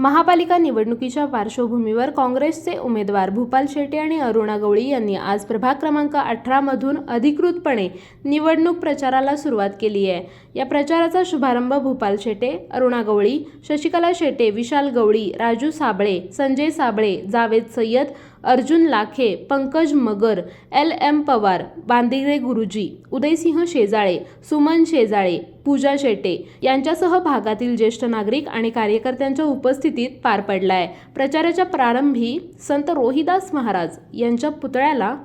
महापालिका निवडणुकीच्या पार्श्वभूमीवर काँग्रेसचे उमेदवार भूपाल शेटे आणि अरुणा गवळी यांनी आज प्रभाग क्रमांक 18 मधून अधिकृतपणे निवडणूक प्रचाराला सुरुवात केली आहे। या प्रचाराचा शुभारंभ भूपाल शेटे, अरुणा गवळी, शशिकला शेटे, विशाल गवळी, राजू साबळे, संजय साबळे, जावेद सय्यद, अर्जुन लाखे, पंकज मगर, LM पवार, बांदिगरे गुरुजी, उदयसिंह शेजाळे, सुमन शेजाळे, पूजा शेटे यांच्यासह भागातील ज्येष्ठ नागरिक आणि कार्यकर्त्यांच्या उपस्थितीत पार पडलाय। प्रचाराच्या प्रारंभी संत रोहिदास महाराज यांच्या पुतळ्याला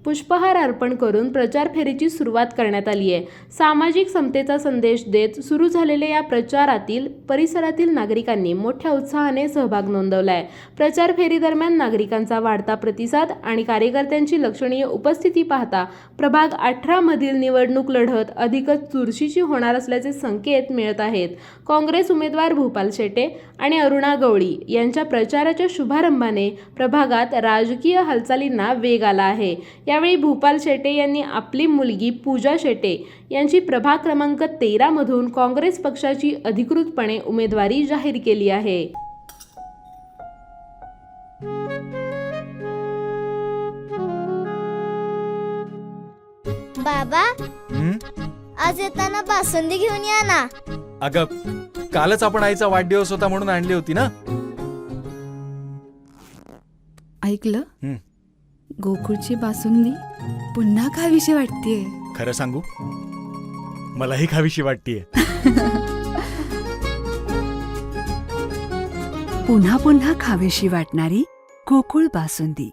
पुष्पहार अर्पण करून प्रचार फेरीची सुरुवात करण्यात आली आहे। सामाजिक समतेचा संदेश देत सुरू झालेल्या या प्रचारातील परिसरातील नागरिकांनी मोठ्या उत्साहाने सहभाग नोंदवलाय। प्रचार फेरी दरम्यान नागरिकांचा वाढता प्रतिसाद आणि कार्यकर्त्यांची लक्षणीय उपस्थिती पाहता प्रभाग 18 मधील निवडणूक लढत अधिकच चुरशीची होणार असल्याचे संकेत मिळत आहेत। काँग्रेस उमेदवार भूपाल शेटे आणि अरुणा गवळी यांच्या प्रचाराच्या शुभारंभाने प्रभागात राजकीय हालचालींना वेग आला आहे। यावेळी भूपाल शेटे यांनी आपली मुलगी पूजा शेटे यांची प्रभाग क्रमांक 13 मधून काँग्रेस पक्षाची अधिकृतपणे उमेदवारी जाहीर केली आहे। बाबा, आज येताना बासुंदी घेऊन या ना। अगं, कालच आपण आईचा वाढदिवस होता म्हणून आणली होती ना। ऐकलं, गोकुळची बासुंदी पुन्हा खावीशी वाटतेय। खरं सांगू, मलाही खावीशी वाटतेय। पुन्हा पुन्हा खावीशी वाटणारी गोकुळ बासुंदी।